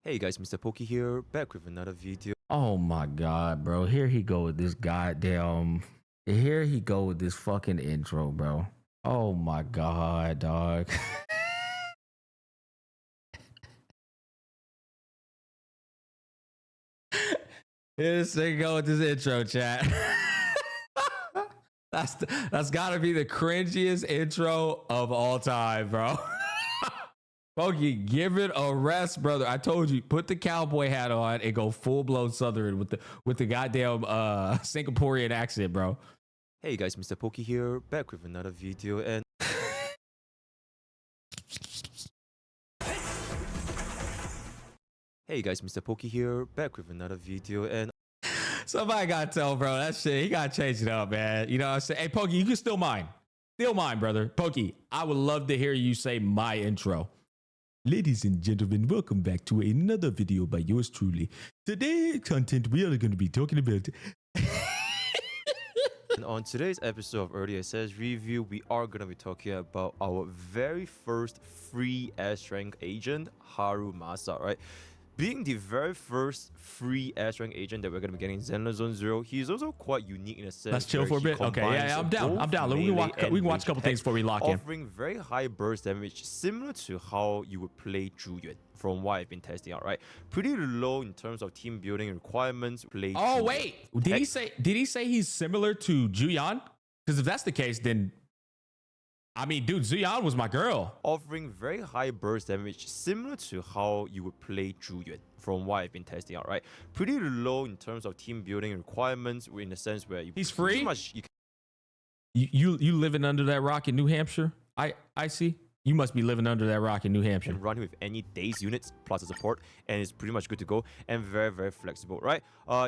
Hey guys, Mr. Pokke here, back with another video. Oh my god, bro. Here he go with this goddamn. Here he go with this fucking intro, bro. Oh my god, dog. Here he go with this intro, chat. that's gotta be the cringiest intro of all time, bro. Pokke, give it a rest, brother. I told you, put the cowboy hat on and go full blown Southern with the goddamn Singaporean accent, bro. Hey guys, Mr. Pokke here, back with another video, and hey guys, Mr. Pokke here, back with another video, and Somebody gotta tell bro that shit. He gotta change it up, man. You know what I'm saying? Hey, Pokke, you can still mine. Still mine, brother. Pokke, I would love to hear you say my intro. Ladies and gentlemen, welcome back to another video by yours truly. Today, content we are going to be talking about. and on today's episode of Early Access Review, we are going to be talking about our very first free S rank agent, Harumasa, right? Being the very first free S rank agent that we're going to be getting in Zenless Zone Zero, he's also quite unique in a sense. Let's chill for a bit. Okay, yeah, I'm down. I'm down. We can watch a couple things before we lock in. Offering very high burst damage, similar to how you would play Zhu from what I've been testing out, right? Pretty low in terms of team building requirements. Oh wait, did he say he's similar to Juyan? Because if that's the case, then I mean, dude, Zuyan was my girl. Offering very high burst damage, similar to how you would play Zhu from what I've been testing out, right? Pretty low in terms of team building requirements, in the sense where he's free. You living under that rock in New Hampshire? I see. You must be living under that rock in New Hampshire. And run with any days units plus a support, and it's pretty much good to go and very, very flexible, right?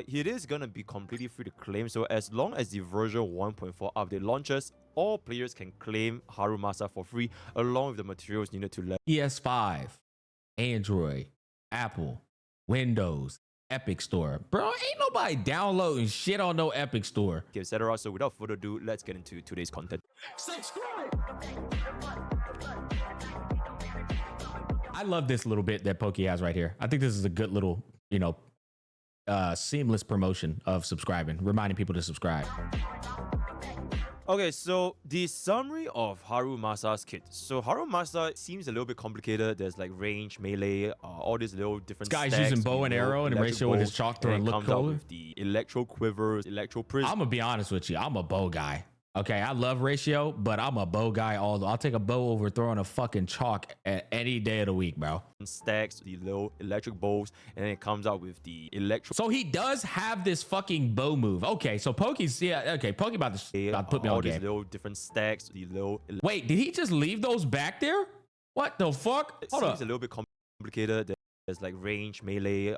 It is gonna be completely free to claim. So as long as the version 1.4 update launches, all players can claim Harumasa for free, along with the materials needed to level. PS5, Android, Apple, Windows, Epic Store. Bro, ain't nobody downloading shit on no Epic Store, etc. So without further ado, let's get into today's content. Subscribe. I love this little bit that Pokke has right here. I think this is a good little, seamless promotion of subscribing, reminding people to subscribe. Okay, so the summary of Harumasa's kit. So Harumasa seems a little bit complicated. There's like range, melee, all these little different This guy's stacks, using bow and arrow and ratio with his chalk throwing look cooler. With the electro quivers, electro prism. I'm gonna be honest with you. I'm a bow guy. Okay, I love ratio, but I'm a bow guy. I'll take a bow over throwing a fucking chalk at any day of the week, bro. Stacks, the little electric bows, and then it comes out with the electro. So he does have this fucking bow move. Okay, so Pokke's, yeah, okay, Pokke about to put me on game. All these little different stacks, the little. Wait, did he just leave those back there? What the fuck? It seems a little bit complicated. There's like range, melee.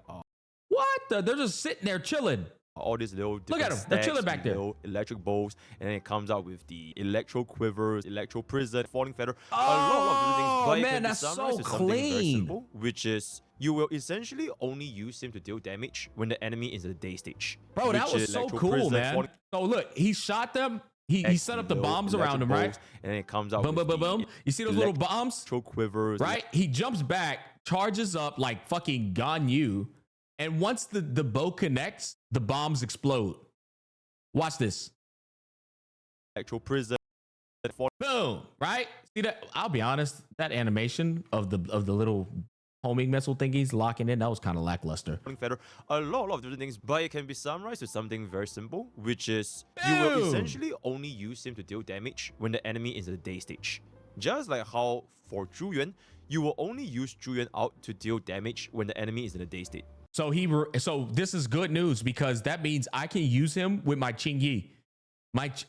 What? They're just sitting there chilling. All these little look at them, they're chilling back there. Electric bows, and then it comes out with the electro quivers, electro prison, falling feather. Oh, a lot of things. Man, that's so clean. Simple, which is you will essentially only use him to deal damage when the enemy is in the day stage. Bro, that was so cool, man. So look, he shot them. He set up the bombs around him, right? And then it comes out. Boom, boom, boom, boom. You see those little bombs? Quivers, right? He jumps back, charges up like fucking Ganyu. And once the bow connects, the bombs explode. Watch this. Actual prison. Boom, right? See that? I'll be honest, that animation of the little homing missile thingies locking in, that was kind of lackluster. A lot of different things, but it can be summarized to something very simple, which is you will essentially only use him to deal damage when the enemy is in the day stage. Just like how for Zhu, you will only use Zhu out to deal damage when the enemy is in the day state. So this is good news, because that means I can use him with my Qingyi. It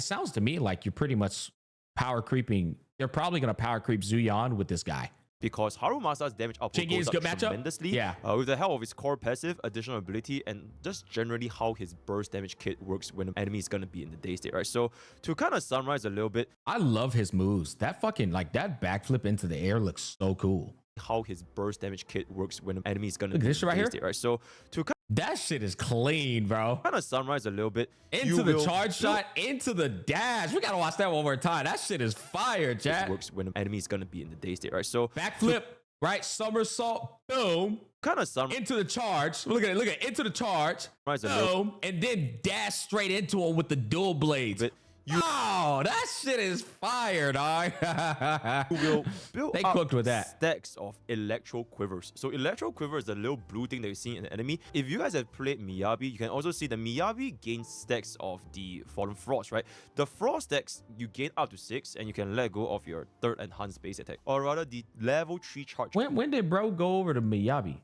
sounds to me like you're pretty much power creeping. They're probably going to power creep Zuyan with this guy. Because Harumasa's damage output goes up tremendously, yeah. With the help of his core passive, additional ability, and just generally how his burst damage kit works when an enemy is going to be in the day state, right? So to kind of summarize a little bit, I love his moves. That fucking, like, that backflip into the air looks so cool. How his burst damage kit works when an enemy is going to be this in the right day here, state, right? So to that shit is clean, bro. Kind of summarize a little bit. Into the charge shot, into the dash. We gotta watch that one more time. That shit is fire, chat. Works when an enemy is going to be in the day state, right? So backflip right? Somersault, boom, Kind of summarize into the charge. Look at it, into the charge, a boom, little and then dash straight into him with the dual blades. bit. Oh, that shit is fire, dog. You will build They up cooked with that. stacks of electro quivers. So electro quiver is the little blue thing that you see in the enemy. If you guys have played Miyabi, you can also see the Miyabi gains stacks of the Fallen Frost, right? The Frost stacks, you gain up to 6 and you can let go of your third enhanced base attack. Or rather, the level 3 charge When did bro go over to Miyabi?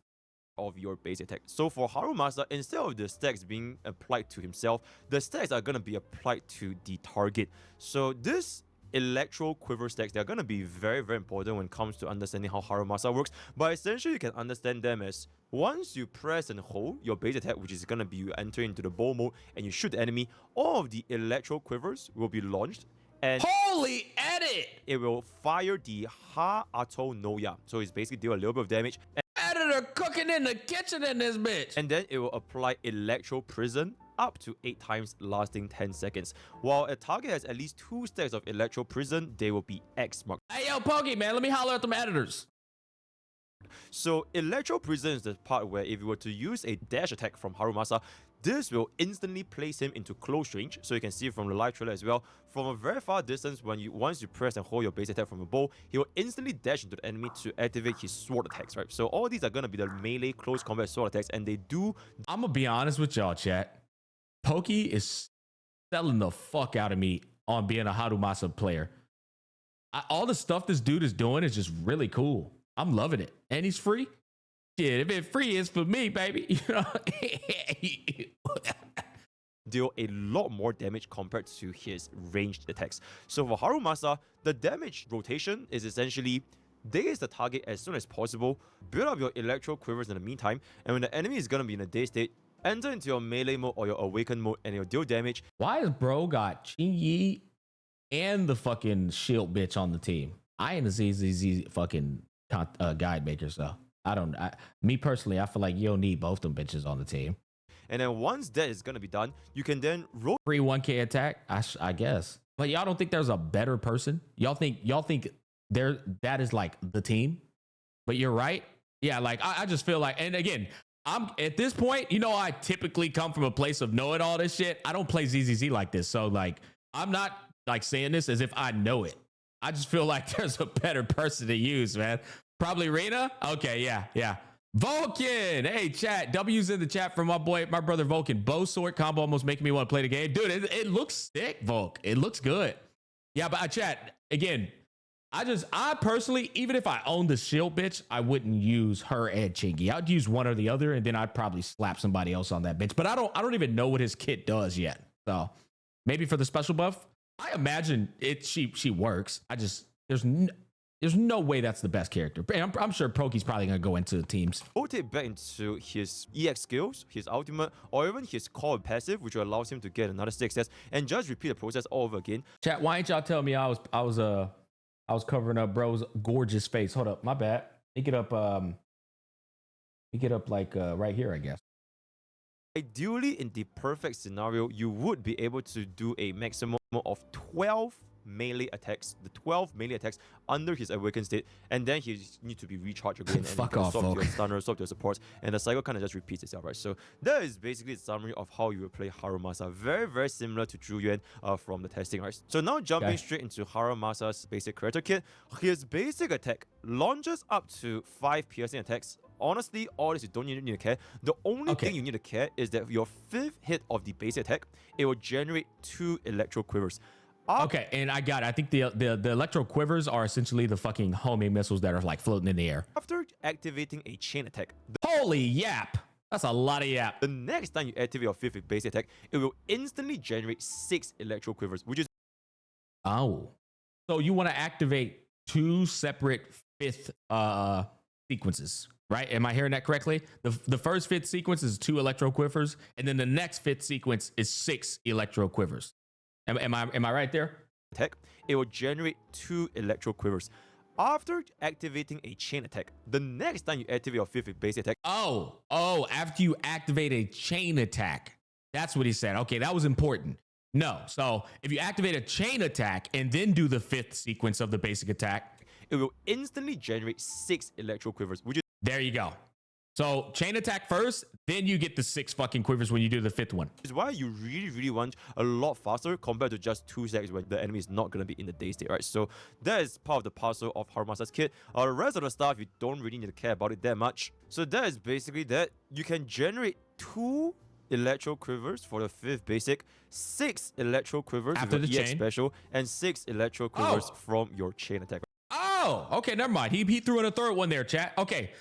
of your base attack. So for Harumasa, instead of the stacks being applied to himself, the stacks are going to be applied to the target. So this electro quiver stacks, they're going to be very, very important when it comes to understanding how Harumasa works. But essentially, you can understand them as once you press and hold your base attack, which is going to be you enter into the bow mode and you shoot the enemy, all of the electro quivers will be launched. And Holy edit! it will fire the Ha Ato Noya. So it's basically deal a little bit of damage. Editor cooking in the kitchen in this bitch. And then it will apply Electro Prison up to 8 times, lasting 10 seconds. While a target has at least 2 stacks of Electro Prison, they will be X marked. Hey, yo, Pokke, man, let me holler at them editors. So Electro Prison is the part where if you were to use a dash attack from Harumasa, this will instantly place him into close range. So you can see from the live trailer as well. From a very far distance, once you press and hold your base attack from a bow, he will instantly dash into the enemy to activate his sword attacks, right? So all these are going to be the melee close combat sword attacks, and they do... I'm gonna be honest with y'all, chat. Pokke is selling the fuck out of me on being a Harumasa player. All the stuff this dude is doing is just really cool. I'm loving it. And he's free. Shit, if it's free, it's for me, baby. You know? deal a lot more damage compared to his ranged attacks. So for Harumasa, the damage rotation is essentially daze the target as soon as possible, build up your electro quivers in the meantime, and when the enemy is gonna be in a dazed state, enter into your melee mode or your awaken mode and you'll deal damage. Why has bro got Chinyi and the fucking shield bitch on the team? I ain't a ZZZ fucking guide maker, so me personally, I feel like you don't need both them bitches on the team. And then once that is gonna be done, you can then roll Free 1K attack, I guess. But y'all don't think there's a better person? Y'all think that is like the team? But you're right. Yeah, like I just feel like, and again, I'm at this point, you know, I typically come from a place of knowing all this shit. I don't play ZZZ like this. So like, I'm not like saying this as if I know it. I just feel like there's a better person to use, man. Probably Reyna. Okay. Yeah. Vulcan. Hey, chat. W's in the chat from my brother Vulcan. Bow sword combo almost making me want to play the game. Dude, it looks sick, Volk. It looks good. Yeah, but chat, again, I personally, even if I owned the shield bitch, I wouldn't use her and Chingy. I'd use one or the other, and then I'd probably slap somebody else on that bitch. But I don't even know what his kit does yet. So maybe for the special buff, I imagine she works. There's no way that's the best character. I'm sure Pokke's probably gonna go into the teams. rotate back into his EX skills, his ultimate, or even his core passive, which allows him to get another 6S, and just repeat the process all over again. Chat, why ain't y'all tell me I was covering up bro's gorgeous face? Hold up, my bad. Pick it up like right here, I guess. Ideally, in the perfect scenario, you would be able to do a maximum of 12 melee attacks, the 12 melee attacks under his awakened state, and then he need to be recharged again and Fuck you can off, swap to your folk. stunner, swap to your supports, and the cycle kind of just repeats itself, right? So that is basically the summary of how you will play Harumasa. Very, very similar to Zhu Yuan from the testing, right? So now jumping straight into Harumasa's basic character kit, his basic attack launches up to 5 piercing attacks. Honestly, all this you don't need to care. The only thing you need to care is that your 5th hit of the basic attack, it will generate 2 electro quivers. Okay, and I got it. I think the electro quivers are essentially the fucking homing missiles that are like floating in the air. After activating a chain attack, Holy yap! That's a lot of yap. the next time you activate your 5th basic attack, it will instantly generate 6 electro quivers, which is Oh, so you want to activate 2 separate 5th sequences, right? Am I hearing that correctly? The first 5th sequence is 2 electro quivers, and then the next 5th sequence is 6 electro quivers. Am I right there? attack, it will generate 2 electro quivers. After activating a chain attack, the next time you activate your 5th basic attack, Oh, after you activate a chain attack. That's what he said. Okay, that was important. No, so if you activate a chain attack and then do the 5th sequence of the basic attack, it will instantly generate 6 electro quivers, which There you go. So chain attack first, then you get the 6 fucking quivers when you do the 5th one. is why you really want a lot faster compared to just 2 stacks when the enemy is not going to be in the day state, right? So that is part of the parcel of Harumasa's kit. The rest of the stuff, you don't really need to care about it that much. So that is basically that. You can generate 2 electro quivers for the 5th basic, 6 electro quivers after the EX chain special, and 6 electro quivers from your chain attack. Oh, okay, never mind. He threw in a 3rd one there, chat. Okay,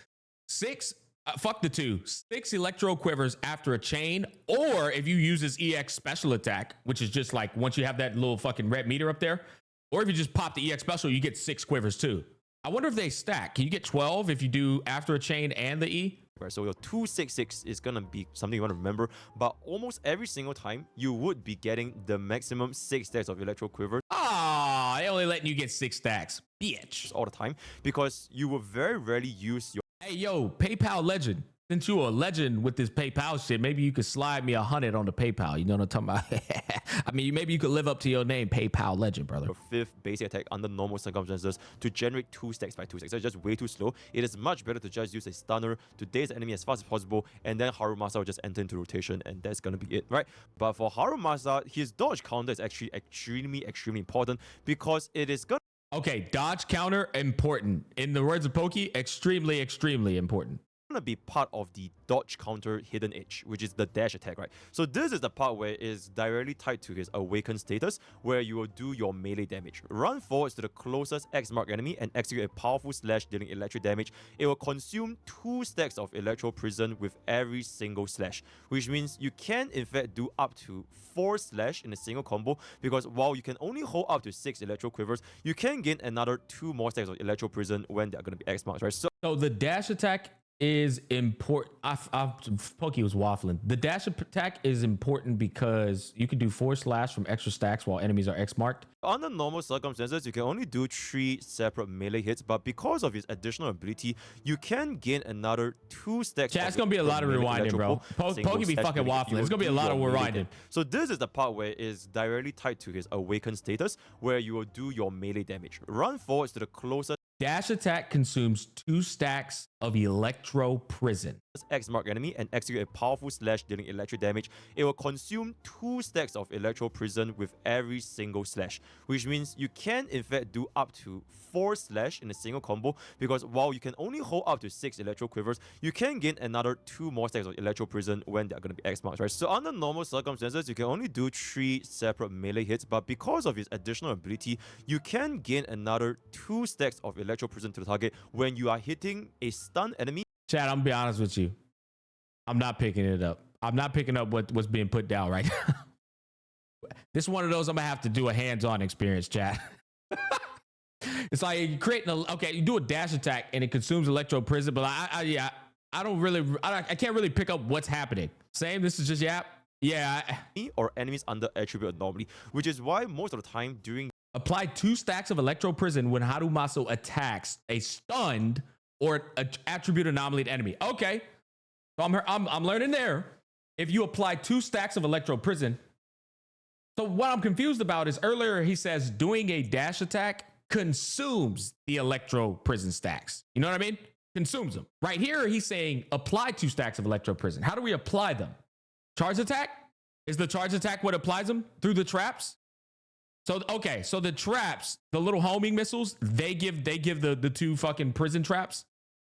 6. Fuck the 2. 6 electro quivers after a chain, or if you use his EX special attack, which is just like once you have that little fucking red meter up there, or if you just pop the EX special, you get 6 quivers too. I wonder if they stack. Can you get 12 if you do after a chain and the E? Right, so your 266 is gonna be something you want to remember, but almost every single time you would be getting the maximum 6 stacks of electro quivers. Ah, they only letting you get 6 stacks, bitch. All the time, because you will very rarely use your Hey, yo, PayPal legend. Since you a legend with this PayPal shit, maybe you could slide me 100 on the PayPal. You know what I'm talking about? I mean, maybe you could live up to your name, PayPal legend, brother. 5th basic attack under normal circumstances to generate 2 stacks by 2 stacks. That's just way too slow. It is much better to just use a stunner to daze the enemy as fast as possible, and then Harumasa will just enter into rotation, and that's gonna be it, right? But for Harumasa, his dodge counter is actually extremely important, because it is gonna Okay, dodge counter, important. In the words of Pokke, extremely important. be part of the dodge counter hidden edge, which is the dash attack, right? So this is the part where it is directly tied to his awakened status, where you will do your melee damage. Run forwards to the closest X mark enemy and execute a powerful slash dealing electric damage. It will consume 2 stacks of electro prison with every single slash, which means you can in fact do up to 4 slash in a single combo, because while you can only hold up to 6 electro quivers, you can gain another 2 more stacks of electro prison when they're going to be X marks, right? So the dash attack is important. Pokke was waffling. The dash attack is important because you can do 4 slash from extra stacks while enemies are X marked. Under normal circumstances, you can only do 3 separate melee hits, but because of his additional ability, you can gain another 2 stacks. Chat, it's gonna be a lot of rewinding, bro. Pokke be fucking waffling. It's gonna be a lot of rewinding. So this is the part where it is directly tied to his awakened status, where you will do your melee damage. Run forwards to the closest Dash attack consumes 2 stacks of electro prison. X mark enemy and execute a powerful slash dealing electric damage. It will consume 2 stacks of electro prison with every single slash, which means you can in fact do up to 4 slash in a single combo, because while you can only hold up to 6 electro quivers, you can gain another 2 more stacks of electro prison when they're going to be X marks, right? So under normal circumstances, you can only do 3 separate melee hits, but because of his additional ability, you can gain another 2 stacks of electro prison to the target when you are hitting a stun enemy. Chad, I'm gonna be honest with you. I'm not picking it up. I'm not picking up what's being put down right now. This is one of those I'm gonna have to do a hands-on experience, Chad. It's like you creating okay, you do a dash attack and it consumes electro prison, but I can't really pick up what's happening. Same, this is just yap. Yeah. Or enemies under attribute anomaly, which is why most of the time during apply 2 stacks of electro prison when Harumasa attacks a stunned or an attribute anomaly enemy. Okay, so I'm learning there. If you apply 2 stacks of electro prison, so what I'm confused about is earlier he says doing a dash attack consumes the electro prison stacks. You know what I mean? Consumes them. Right here he's saying apply 2 stacks of electro prison. How do we apply them? Charge attack? Is the charge attack what applies them through the traps? So okay, so the traps, the little homing missiles, they give the 2 fucking prison traps.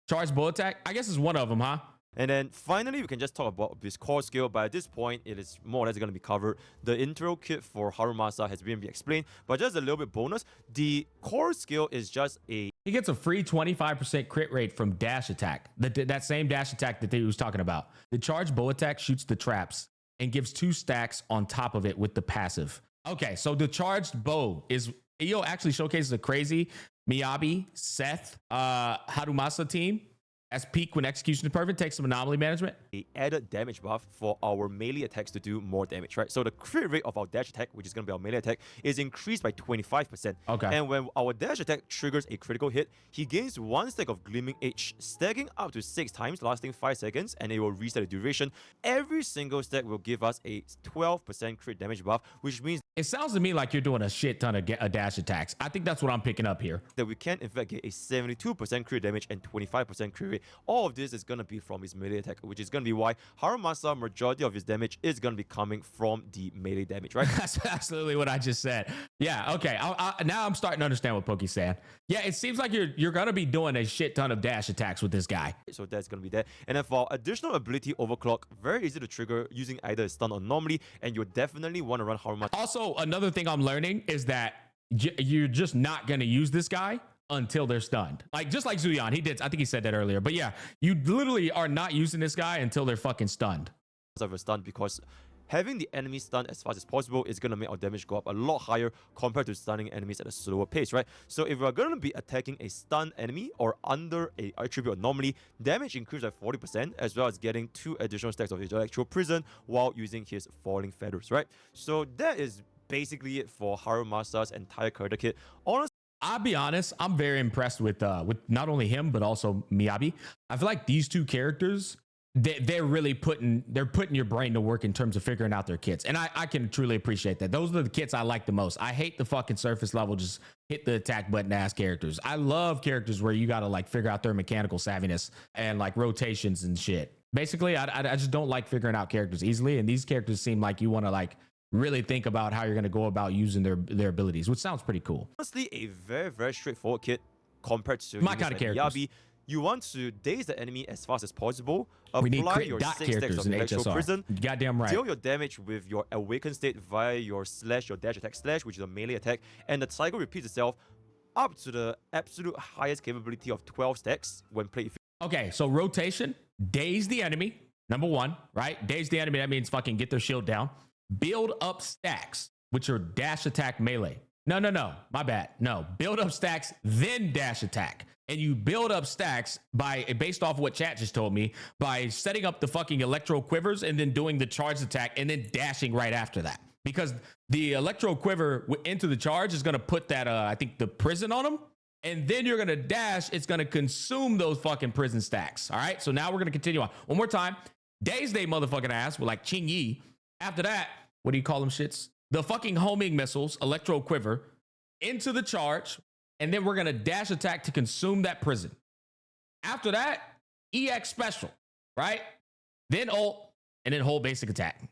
Charge bullet attack, I guess is one of them, huh? And then finally, we can just talk about this core skill. But at this point, it is more or less going to be covered. The intro kit for Harumasa has been explained, but just a little bit bonus. The core skill is just a... He gets a free 25% crit rate from dash attack. That same dash attack that he was talking about. The charge bow attack shoots the traps and gives 2 stacks on top of it with the passive. Okay, so the charged bow is... Io actually showcases a crazy Miyabi, Seth, Harumasa team. As peak when execution is perfect, takes some anomaly management. A added damage buff for our melee attacks to do more damage, right? So the crit rate of our dash attack, which is going to be our melee attack, is increased by 25%. Okay. And when our dash attack triggers a critical hit, he gains 1 stack of Gleaming Edge, stacking up to 6 times, lasting 5 seconds, and it will reset the duration. Every single stack will give us a 12% crit damage buff, which means It sounds to me like you're doing a shit ton of dash attacks. I think that's what I'm picking up here. That we can in fact get a 72% crit damage and 25% crit rate. All of this is going to be from his melee attack, which is going to be why Harumasa, majority of his damage is going to be coming from the melee damage, right? That's absolutely what I just said. Yeah, okay. Now I'm starting to understand what Pokke's saying. Yeah, it seems like you're going to be doing a shit ton of dash attacks with this guy. So that's going to be there. And then for additional ability overclock, very easy to trigger using either a stun or normally, and you definitely want to run Harumasa. Also, another thing I'm learning is that you're just not going to use this guy until they're stunned. Like, just like Zuyan, he did. I think he said that earlier. But yeah, you literally are not using this guy until they're fucking stunned. Of a stun, because having the enemy stunned as fast as possible is going to make our damage go up a lot higher compared to stunning enemies at a slower pace, right? So if we're going to be attacking a stunned enemy or under a attribute normally, damage increases by 40%, as well as getting 2 additional stacks of his electro prison while using his falling feathers, right? So that is basically it for Harumasa's entire character kit. Honestly, I'll be honest, I'm very impressed with not only him but also Miyabi. I feel like these two characters, they're really putting your brain to work in terms of figuring out their kits, and I can truly appreciate that. Those are the kits I like the most. I hate the fucking surface level, just hit the attack button ass characters. I love characters where you gotta like figure out their mechanical savviness and like rotations and shit. Basically, I just don't like figuring out characters easily, and these characters seem like you want to like really think about how you're going to go about using their abilities, which sounds pretty cool. Honestly, a very, very straightforward kit compared to my kind of characters. Miyabi. You want to daze the enemy as fast as possible. We need apply crit your dot 6 stacks characters of in electro HSR. prison. Goddamn right. Deal your damage with your awakened state via your slash, your dash attack slash, which is a melee attack, and the cycle repeats itself up to the absolute highest capability of 12 stacks when played. Okay, so rotation, daze the enemy, number 1, right? Daze the enemy, that means fucking get their shield down. Build up stacks with your dash attack melee. No, my bad. No, build up stacks, then dash attack. And you build up stacks based off what chat just told me, by setting up the fucking electro quivers and then doing the charge attack and then dashing right after that. Because the electro quiver into the charge is going to put that, I think, the prison on them. And then you're going to dash. It's going to consume those fucking prison stacks. All right. So now we're going to continue on. One more time. Daze they motherfucking ass with like Ching Yi. After that, what do you call them shits? The fucking homing missiles, electro quiver, into the charge. And then we're going to dash attack to consume that prison. After that, EX special, right? Then ult, and then whole basic attack.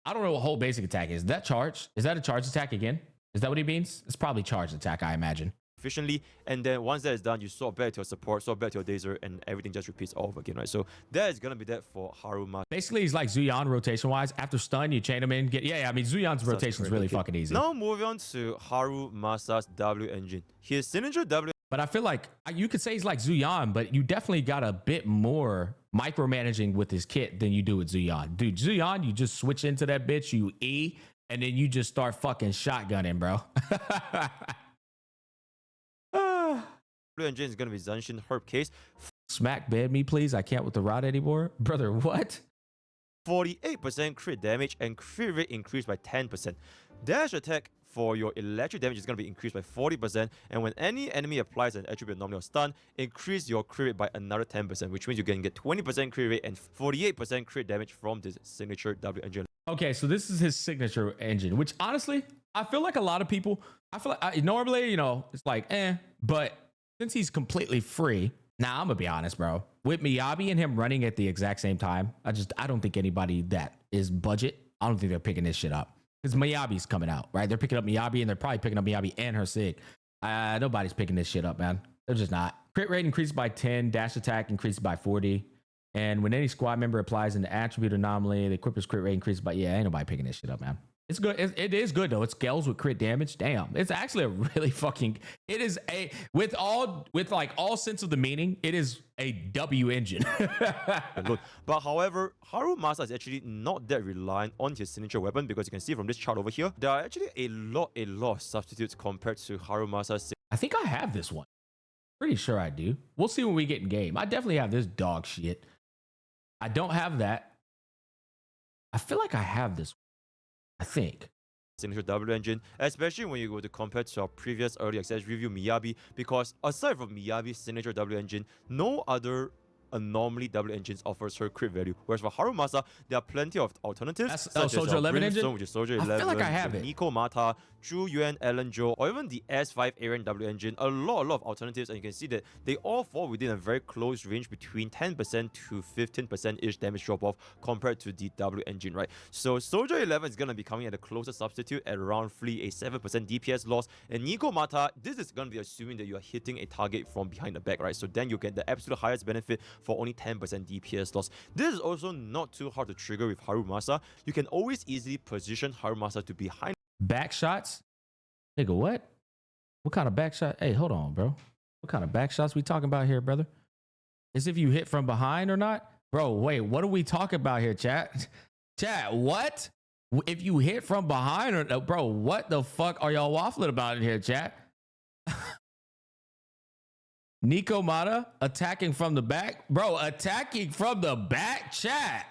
I don't know what whole basic attack is. That charge? Is that a charge attack again? Is that what he means? It's probably charge attack, I imagine. Efficiently, and then once that is done, you swap back to your support, swap back to your dazer, and everything just repeats all over again, right? So that is gonna be that for Harumasa. Basically, he's like Zuyan rotation wise. After stun, you chain him in. I mean, Zuyan's rotation is really fucking easy. Now moving on to Harumasa's W engine. His signature W. But I feel like you could say he's like Zuyan, but you definitely got a bit more micromanaging with his kit than you do with Zuyan. Dude, Zuyan, you just switch into that bitch, you E, and then you just start fucking shotgunning, bro. Engine is gonna be Zanshin Herb Case. Smack bed me, please. I can't with the rod anymore. Brother, what? 48% crit damage and crit rate increased by 10%. Dash attack for your electric damage is going to be increased by 40%, and when any enemy applies an attribute anomaly or stun, increase your crit rate by another 10%, which means you can get 20% crit rate and 48% crit damage from this signature W engine. Okay, so this is his signature engine, which honestly, I feel like a lot of people, normally, it's like, but since he's completely free, now I'm gonna be honest, bro. With Miyabi and him running at the exact same time, I don't think anybody that is budget, I don't think they're picking this shit up. Because Miyabi's coming out, right? They're picking up Miyabi, and they're probably picking up Miyabi and her Sig. Nobody's picking this shit up, man. They're just not. Crit rate increased by 10, dash attack increased by 40. And when any squad member applies an attribute anomaly, the equipper's crit rate increases by, ain't nobody picking this shit up, man. It's good. It is good though. It scales with crit damage. Damn. It's actually a really fucking, it is a, with all sense of the meaning, it is a W engine. But however, Harumasa is actually not that reliant on his signature weapon, because you can see from this chart over here, there are actually a lot of substitutes compared to Harumasa's. I think I have this one. Pretty sure I do. We'll see when we get in game. I definitely have this dog shit. I don't have that. I feel like I have this one. I think. Signature W engine, especially when you go to compare to our previous early access review Miyabi, because aside from Miyabi's signature W engine, no other Anomaly W engines offers her crit value. Whereas for Harumasa, there are plenty of alternatives. That's such Soldier as 11 Brimstone, engine? which is Soldier I 11, feel like I have it. Nico Mata, Zhu Yuan, Ellen Zhou, or even the S5 Aaron W engine. A lot of alternatives, and you can see that they all fall within a very close range between 10% to 15%-ish damage drop-off compared to the W engine, right? So Soldier 11 is going to be coming at a closer substitute at around a 7% DPS loss. And Nico Mata, this is going to be assuming that you are hitting a target from behind the back, right? So then you get the absolute highest benefit for only 10% DPS loss. This is also not too hard to trigger with Harumasa. You can always easily position Harumasa to behind. Back shots? Nigga, what? What kind of back shot? Hey, hold on, bro. What kind of back shots we talking about here, brother? Is if you hit from behind or not? Bro, wait, what are we talking about here, chat? Chat, what? If you hit from behind or bro, what the fuck are y'all waffling about in here, chat? Nico Mata attacking from the back? Bro, attacking from the back, chat.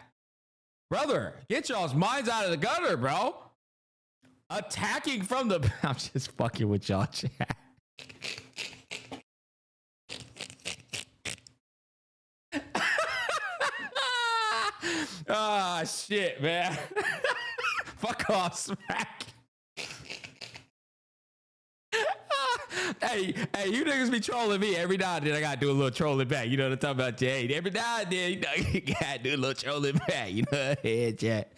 Brother, get y'all's minds out of the gutter, bro. Attacking from the... I'm just fucking with y'all, chat. Ah, shit, man. Fuck off, Smack. Hey, you niggas be trolling me every now and then. I gotta do a little trolling back. You know what I'm talking about, Jay? Every now and then, you know, you gotta do a little trolling back. You know, hey, chat.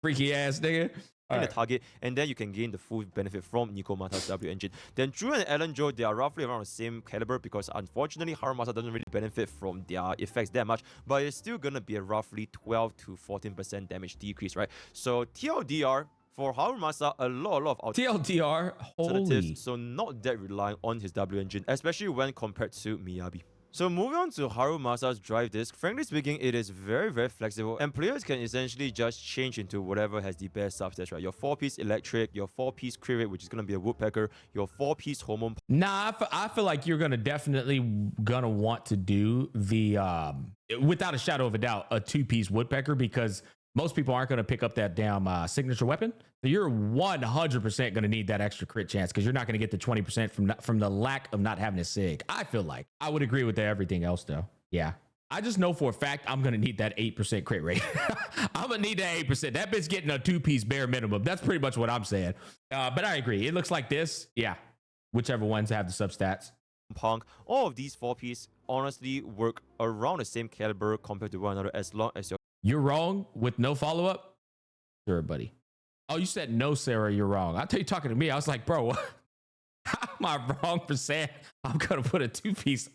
Freaky ass nigga. The target, and then you can gain the full benefit from Nico Mata's W engine. Then Zhu and Ellen Zhou, they are roughly around the same caliber because unfortunately Harumasa doesn't really benefit from their effects that much, but it's still gonna be a roughly 12 to 14% damage decrease, right? So TLDR for Harumasa, a lot of TLDR, holy. So not that reliant on his W engine, especially when compared to Miyabi. So moving on to Harumasa's drive disc, frankly speaking, it is very flexible, and players can essentially just change into whatever has the best substats, right? Your 4-piece electric, your 4-piece crit rate, which is going to be a woodpecker, your 4-piece hormone. Nah, I feel like you're gonna definitely want to do the without a shadow of a doubt, a 2-piece woodpecker, because most people aren't going to pick up that damn signature weapon. So you're 100% going to need that extra crit chance because you're not going to get the 20% from the lack of not having a sig. I feel like I would agree with everything else though. Yeah. I just know for a fact I'm going to need that 8% crit rate. I'm going to need that 8%. That bitch getting a 2-piece bare minimum. That's pretty much what I'm saying. But I agree. It looks like this. Yeah. Whichever ones have the substats. Punk, all of these 4-piece honestly work around the same caliber compared to one another as long as you're wrong with no follow-up? Sure, buddy. Oh, you said no, Sarah, you're wrong. I thought you talking to me. I was like, bro, how am I wrong for saying I'm going to put a 2-piece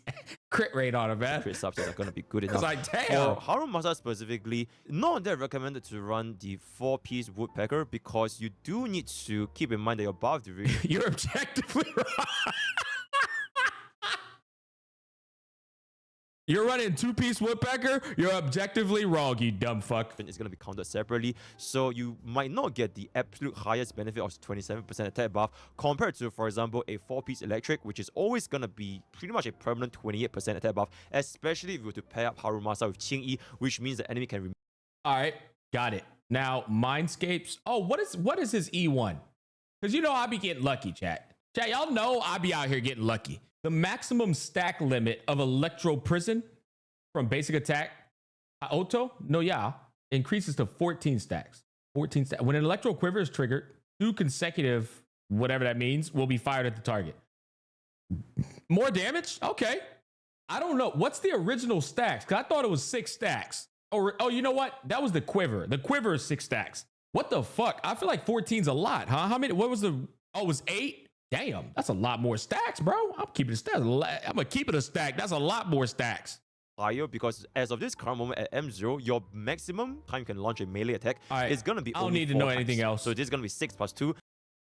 crit rate on it, man? Crit subsets are going to be good enough. It's like, damn. For Harumasa specifically, not that recommended to run the 4-piece woodpecker because you do need to keep in mind that you're above the range. You're objectively wrong. You're running 2-piece woodpecker? You're objectively wrong, you dumb fuck. It's going to be counted separately, so you might not get the absolute highest benefit of 27% attack buff compared to, for example, a 4-piece electric, which is always going to be pretty much a permanent 28% attack buff, especially if you were to pair up Harumasa with Qingyi, which means the enemy can... All right, got it. Now, Mindscapes. Oh, what is his E1? Because you know I be getting lucky, chat. Chat, y'all know I be out here getting lucky. The maximum stack limit of Electro Prison from basic attack, Auto, no, yeah, increases to 14 stacks. 14 stacks. When an Electro Quiver is triggered, 2 consecutive, whatever that means, will be fired at the target. More damage? Okay. I don't know. What's the original stacks? Because I thought it was 6 stacks. Oh, you know what? That was the Quiver. The Quiver is 6 stacks. What the fuck? I feel like 14's a lot, huh? How many? What was the... Oh, it was 8? Damn, that's a lot more stacks, bro. I'm keeping it stack. I'm gonna keep it a stack. That's a lot more stacks. Higher because as of this current moment at M0, your maximum time you can launch a melee attack is gonna be. I don't need to know anything else. So this is gonna be 6+2.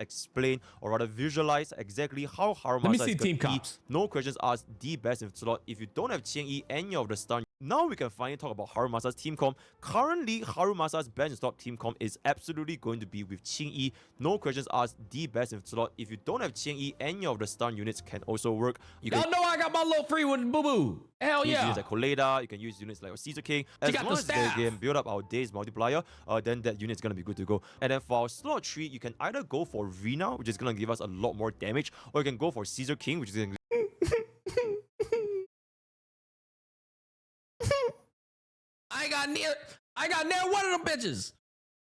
Explain or rather visualize exactly how Harumasa Let me see team comps. No questions asked, the best in slot. If you don't have Qingyi, any of the stun. Now we can finally talk about Harumasa's team comp. Currently, Harumasa's best in slot team comp is absolutely going to be with Qingyi. No questions asked, the best in slot. If you don't have Qingyi, any of the stun units can also work. Y'all know I got my little free one, boo boo. Hell yeah. Units like Koleda, you can use units like Caesar King. As long as they can build up our days multiplier, then that unit's gonna be good to go. And then for our slot 3, you can either go for Rina, which is gonna give us a lot more damage, or you can go for Caesar King, which is gonna I got near one of them bitches.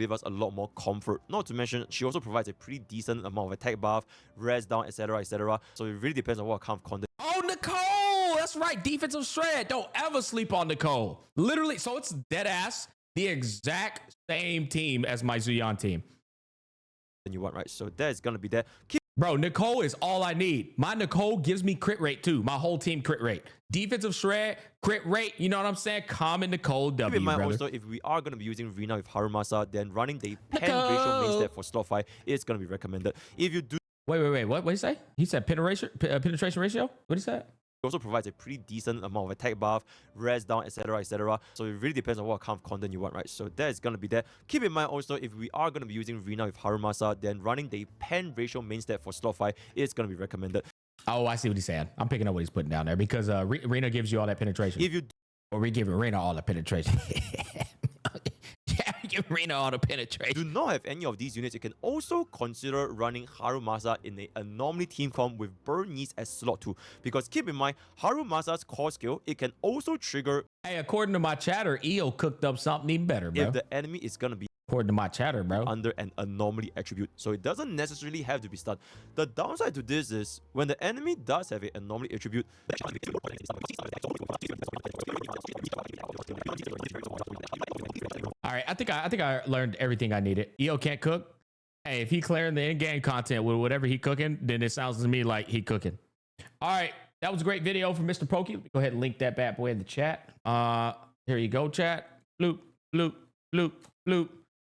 Give us a lot more comfort. Not to mention, she also provides a pretty decent amount of attack buff, res down, etc., etc. So it really depends on what kind of content. Oh, Nicole! That's right, defensive shred. Don't ever sleep on Nicole. Literally, so it's dead ass the exact same team as my Zuyan team. You want, right? So that is gonna be there. Bro, Nicole is all I need. My Nicole gives me crit rate too. My whole team crit rate. Defensive shred, crit rate. You know what I'm saying? Common Nicole W, Keep in mind brother. also, if we are going to be using Rina with Harumasa, then running the pen ratio main step for slot fight is going to be recommended. If you do... Wait. What did he say? He said penetration ratio? What did he say? It also provides a pretty decent amount of attack buff, res down, etc., etc. So it really depends on what kind of content you want, right? So that is going to be there. Keep in mind also, if we are going to be using Rina with Harumasa, then running the pen ratio main step for slot fight is going to be recommended. Oh, I see what he's saying. I'm picking up what he's putting down there because Rina gives you all that penetration. If you... Or we giving Rina all the penetration. Yeah, we give Rina all the penetration. do not have any of these units, you can also consider running Harumasa in an anomaly team comp with Bernice as slot 2. Because keep in mind, Harumasa's core skill, it can also trigger... Hey, according to my chatter, EO cooked up something even better, bro. if the enemy is going to be... According to my chatter, bro. under an anomaly attribute. So it doesn't necessarily have to be stunned. The downside to this is, when the enemy does have an anomaly attribute... All right, I think I learned everything I needed. EO can't cook. Hey, if he clearing the in-game content with whatever he cooking, then it sounds to me like he cooking. All right, that was a great video from Mr. Pokke. Go ahead and link that bad boy in the chat. Here you go, chat. Bloop, bloop, bloop, bloop.